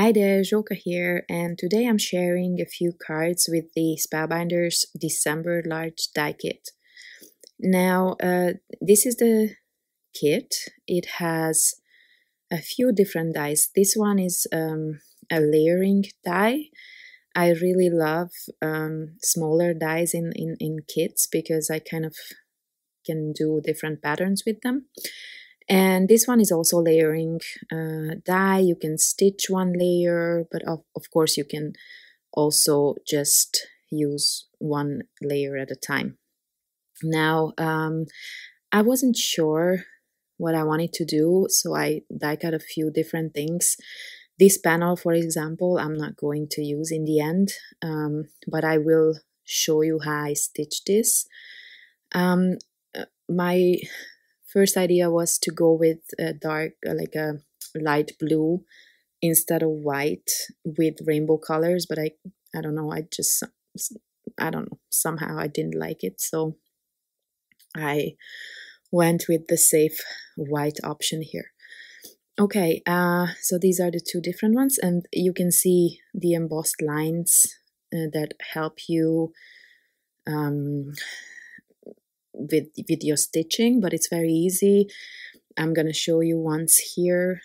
Hi there, Joka here, and today I'm sharing a few cards with the Spellbinders December Large Die Kit. Now, this is the kit. It has a few different dies. This one is a layering die. I really love smaller dies in kits because I kind of can do different patterns with them. And this one is also layering die. You can stitch one layer, but of course you can also just use one layer at a time. Now, I wasn't sure what I wanted to do, so I die cut a few different things. This panel, for example, I'm not going to use in the end, but I will show you how I stitch this. My first idea was to go with a dark, like a light blue instead of white with rainbow colors, but I don't know, I don't know, somehow I didn't like it, so I went with the safe white option here. Okay, so these are the two different ones, and you can see the embossed lines that help you with your stitching, but it's very easy. I'm gonna show you once here,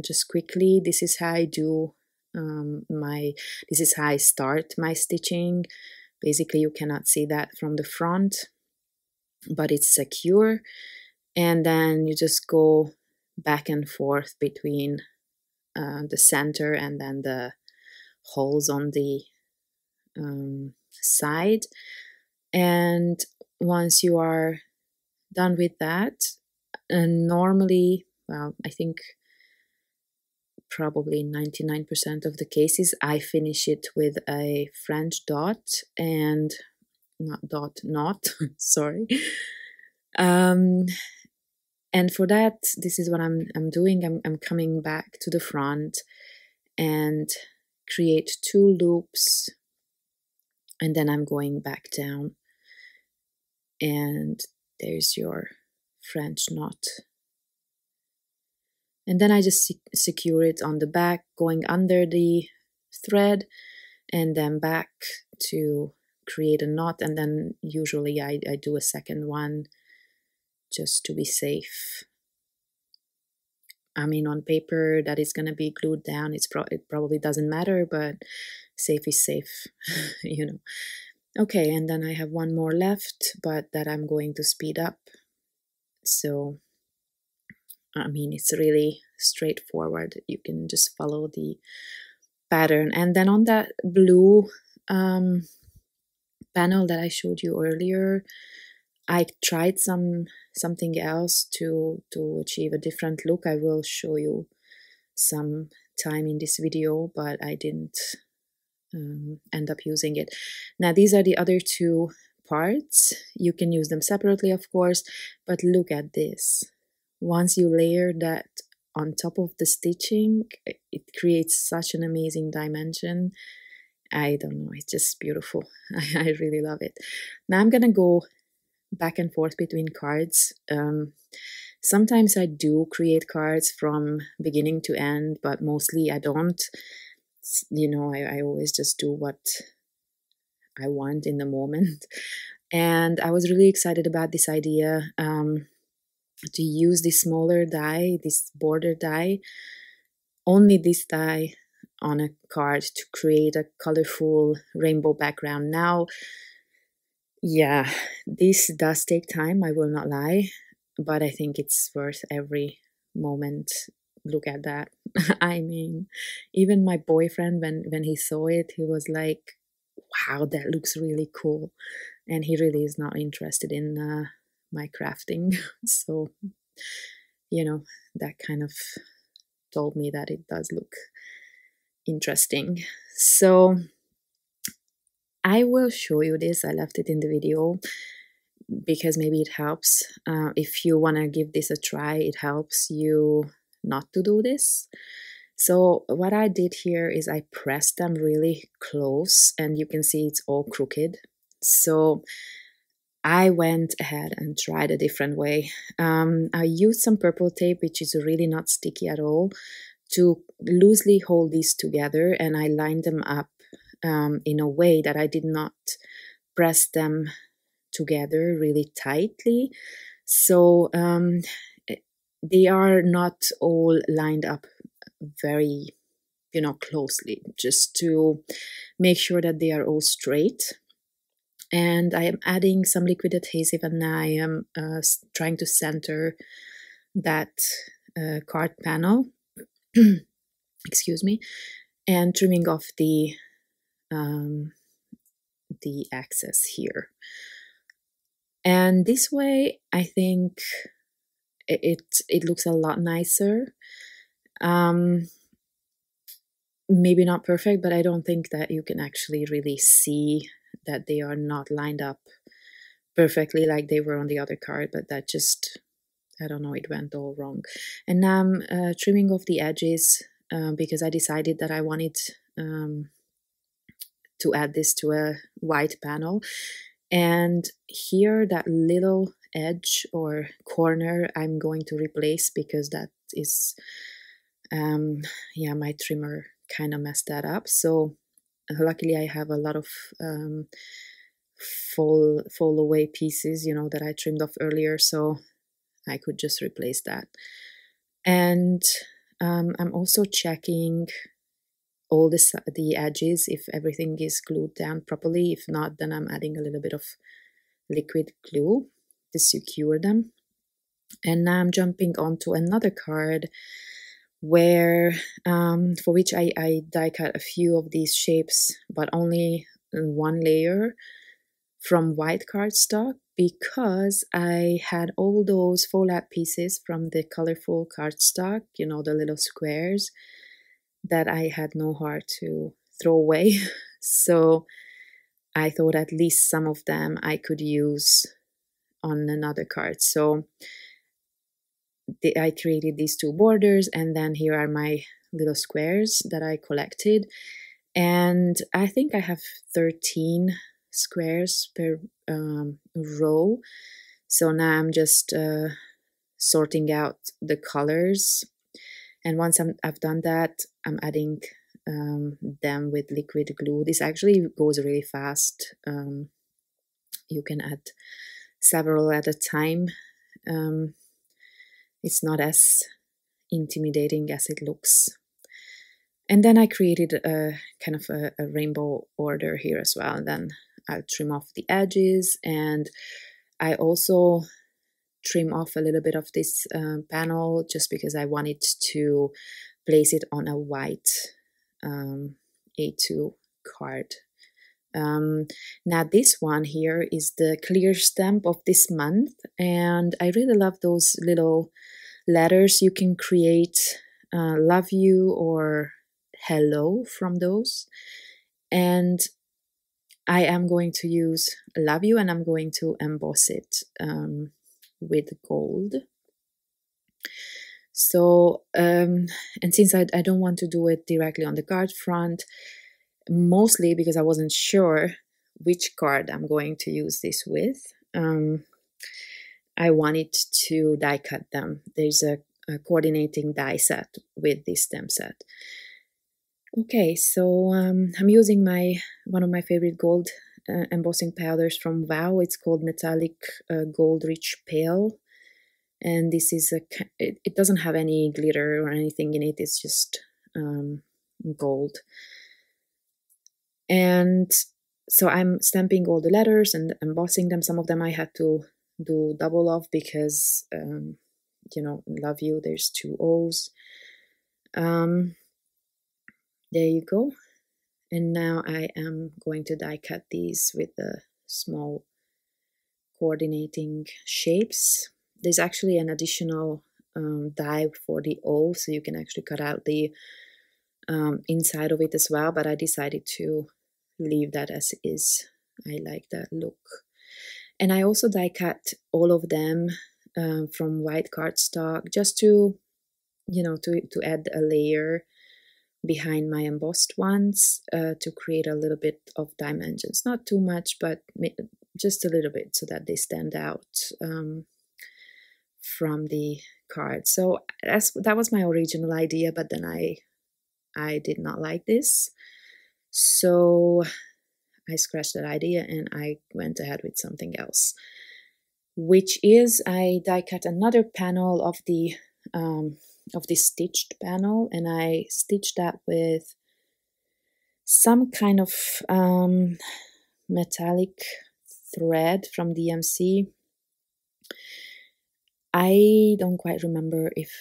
just quickly. This is how I do this is how I start my stitching. Basically, you cannot see that from the front, but it's secure, and then you just go back and forth between the center and then the holes on the side. And once you are done with that, normally, well, I think probably 99% of the cases, I finish it with a French dot and not, sorry. And for that, this is what I'm doing. I'm coming back to the front and create 2 loops, and then I'm going back down, and there's your French knot. And then I just secure it on the back, going under the thread, and then back to create a knot, and then usually I do a second one just to be safe. I mean, on paper that is going to be glued down, it probably doesn't matter, but safe is safe, you know. Okay, and then I have one more left, but that I'm going to speed up. So, I mean, it's really straightforward. You can just follow the pattern. And then on that blue panel that I showed you earlier, I tried something else to achieve a different look. I will show you some time in this video, but I didn't end up using it. Now these are the other 2 parts. You can use them separately, of course, but look at this. Once you layer that on top of the stitching, it creates such an amazing dimension. I don't know, it's just beautiful. I really love it. Now I'm gonna go back and forth between cards. Sometimes I do create cards from beginning to end, but mostly I don't. You know, I always just do what I want in the moment. And I was really excited about this idea to use this smaller die, this border die, only this die on a card to create a colorful rainbow background. Now, yeah, this does take time, I will not lie, but I think it's worth every moment. Look at that. I mean, even my boyfriend, when he saw it, he was like, wow, that looks really cool. And he really is not interested in my crafting. So, you know, that kind of told me that it does look interesting. So I will show you this. I left it in the video because maybe it helps. If you want to give this a try, it helps you not to do this. So what I did here is I pressed them really close, and you can see it's all crooked. So I went ahead and tried a different way. I used some purple tape, which is really not sticky at all, to loosely hold these together, and I lined them up in a way that I did not press them together really tightly. So they are not all lined up very, closely, just to make sure that they are all straight. And I am adding some liquid adhesive, and I am trying to center that card panel, excuse me, and trimming off the excess here. And this way, I think it looks a lot nicer. Maybe not perfect, but I don't think that you can actually really see that they are not lined up perfectly like they were on the other card, but that just, I don't know, it went all wrong. And now I'm trimming off the edges because I decided that I wanted to add this to a white panel. And here, that little edge or corner I'm going to replace, because that is, my trimmer kind of messed that up. So luckily I have a lot of fall away pieces, that I trimmed off earlier, so I could just replace that. And I'm also checking all the edges if everything is glued down properly. If not, then I'm adding a little bit of liquid glue to secure them. And now I'm jumping onto another card where for which I die cut a few of these shapes, but only one layer from white cardstock, because I had all those fallout pieces from the colorful cardstock, the little squares, that I had no heart to throw away. So I thought at least some of them I could use on another card. So I created these two borders, and then here are my little squares that I collected. And I think I have 13 squares per row. So now I'm just sorting out the colors. And once I've done that, I'm adding them with liquid glue. This actually goes really fast. You can add several at a time. It's not as intimidating as it looks. And then I created a kind of a rainbow order here as well. And then I'll trim off the edges, and I also trim off a little bit of this panel just because I wanted to place it on a white A2 card. Now this one here is the clear stamp of this month, and I really love those little letters you can create, love you or hello from those. And I am going to use love you, and I'm going to emboss it with gold. So and since I don't want to do it directly on the card front, mostly because I wasn't sure which card I'm going to use this with, I wanted to die cut them. There's a coordinating die set with this stamp set. Okay, so I'm using one of my favorite gold embossing powders from Wow. It's called Metallic Gold Rich Pale, and this is it doesn't have any glitter or anything in it. It's just gold. And so I'm stamping all the letters and embossing them. Some of them I had to do double of because love you, there's 2 O's. There you go. And now I am going to die cut these with the small coordinating shapes. There's actually an additional die for the O, so you can actually cut out the inside of it as well, but I decided to leave that as is. I like that look. And I also die cut all of them from white cardstock, just to to add a layer behind my embossed ones to create a little bit of dimensions. Not too much, but just a little bit, so that they stand out from the card. So that was my original idea, but then I did not like this. So I scratched that idea and I went ahead with something else, which is I die cut another panel of the stitched panel, and I stitched that with some kind of metallic thread from DMC. I don't quite remember if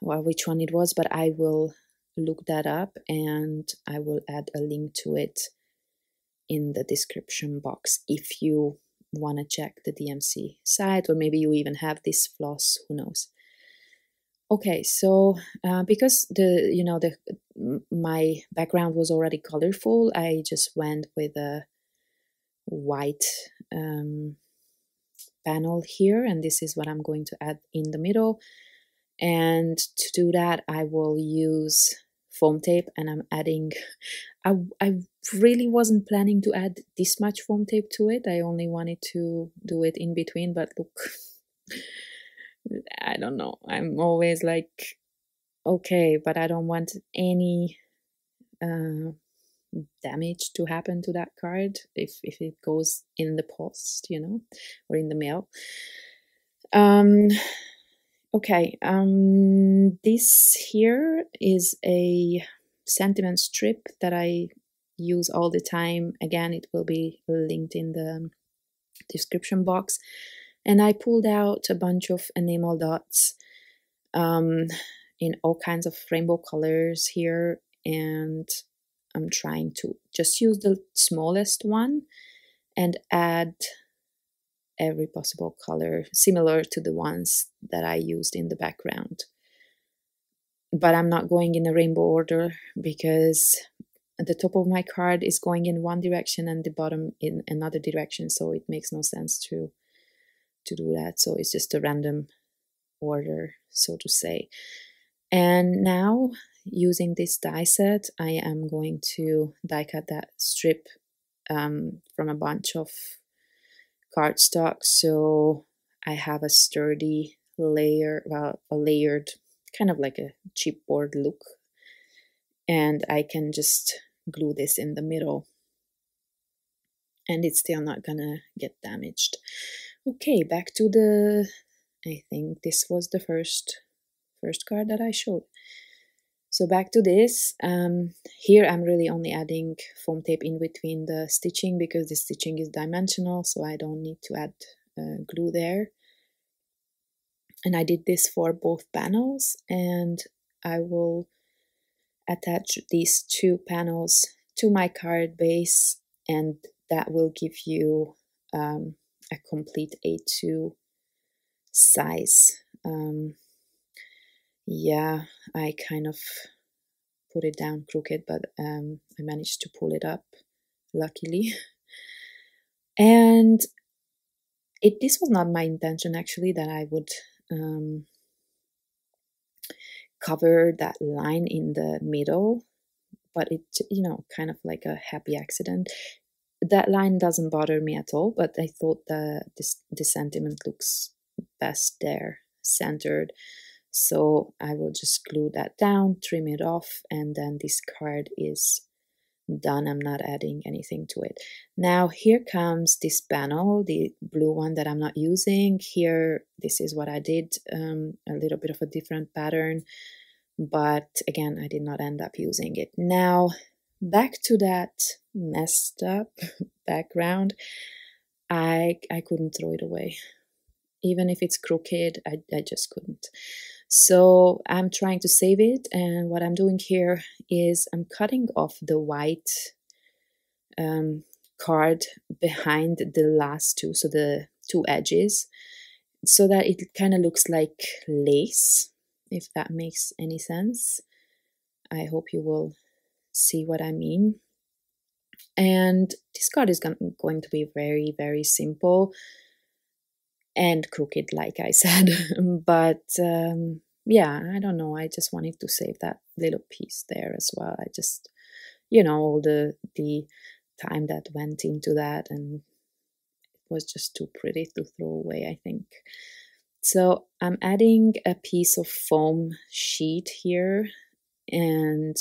which one it was, but I will look that up and I will add a link to it in the description box if you want to check the DMC site, or maybe you even have this floss, who knows. Okay, so because my background was already colorful, I just went with a white panel here, and this is what I'm going to add in the middle. And to do that, I will use foam tape, and I'm adding, I really wasn't planning to add this much foam tape to it. I only wanted to do it in between, but look, I don't know. I'm always like, okay, but I don't want any damage to happen to that card if it goes in the post, you know, or in the mail. Okay, this here is a sentiment strip that I use all the time. Again, it will be linked in the description box. And I pulled out a bunch of enamel dots in all kinds of rainbow colors here, and I'm trying to just use the smallest one and add every possible color similar to the ones that I used in the background. But I'm not going in a rainbow order because the top of my card is going in one direction and the bottom in another direction, so it makes no sense to do that. So it's just a random order, so to say. And now, using this die set, I am going to die cut that strip from a bunch of cardstock, so I have a sturdy layer, well, a layered, kind of like a chipboard look, and I can just glue this in the middle, and it's still not gonna get damaged. Okay, back to the, I think this was the first card that I showed. So back to this, here I'm really only adding foam tape in between the stitching because the stitching is dimensional, so I don't need to add glue there. And I did this for both panels, and I will attach these two panels to my card base, and that will give you a complete A2 size. Yeah, I kind of put it down crooked, but I managed to pull it up, luckily. And this was not my intention, actually, that I would cover that line in the middle, but it, you know, kind of like a happy accident. That line doesn't bother me at all, but I thought the sentiment looks best there, centered. So I will just glue that down, trim it off, and then this card is done. I'm not adding anything to it. Now here comes this panel, the blue one that I'm not using. Here, this is what I did, a little bit of a different pattern, but again, I did not end up using it. Now, back to that messed up background, I couldn't throw it away. Even if it's crooked, I just couldn't. So I'm trying to save it, and what I'm doing here is I'm cutting off the white card behind the last two, so the two edges, so that it kind of looks like lace, if that makes any sense. I hope you will see what I mean. And this card is going to be very, very simple and crooked, like I said. But yeah, I don't know, I just wanted to save that little piece there as well. I just, you know, all the time that went into that, and it was just too pretty to throw away, I think. So I'm adding a piece of foam sheet here, and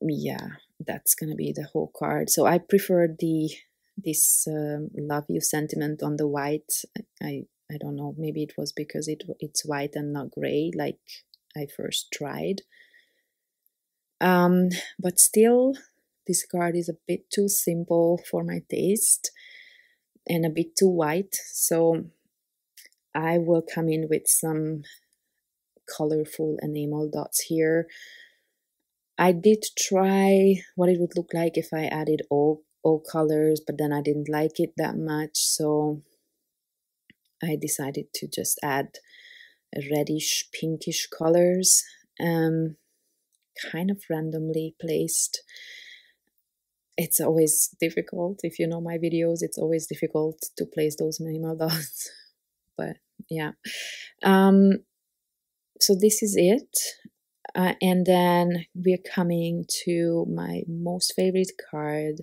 yeah, that's gonna be the whole card. So I prefer this love you sentiment on the white. I don't know, maybe it was because it's white and not gray like I first tried. But still, this card is a bit too simple for my taste and a bit too white, so I will come in with some colorful enamel dots here. I did try what it would look like if I added all colors, but then I didn't like it that much, so I decided to just add reddish pinkish colors, kind of randomly placed. It's always difficult. If you know my videos, it's always difficult to place those enamel dots. But yeah. So this is it. And then we're coming to my most favorite card.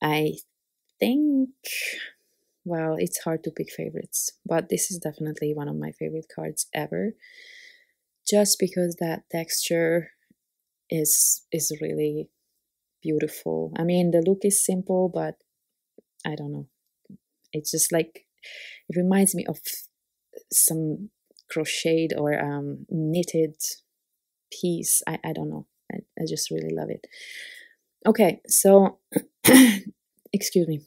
I think, well, it's hard to pick favorites, but this is definitely one of my favorite cards ever. Just because that texture is really beautiful. I mean, the look is simple, but I don't know. It's just like, it reminds me of some crocheted or knitted piece. I don't know. I just really love it. Okay, so excuse me.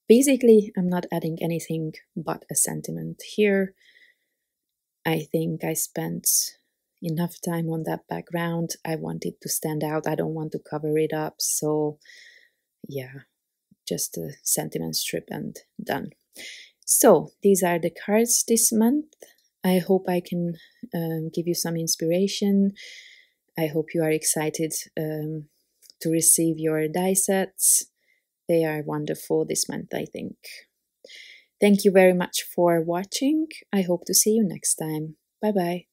Basically, I'm not adding anything but a sentiment here. I think I spent enough time on that background. I want it to stand out. I don't want to cover it up. So yeah, just a sentiment strip and done. So these are the cards this month. I hope I can give you some inspiration. I hope you are excited to receive your die sets. They are wonderful this month, I think. Thank you very much for watching. I hope to see you next time. Bye-bye.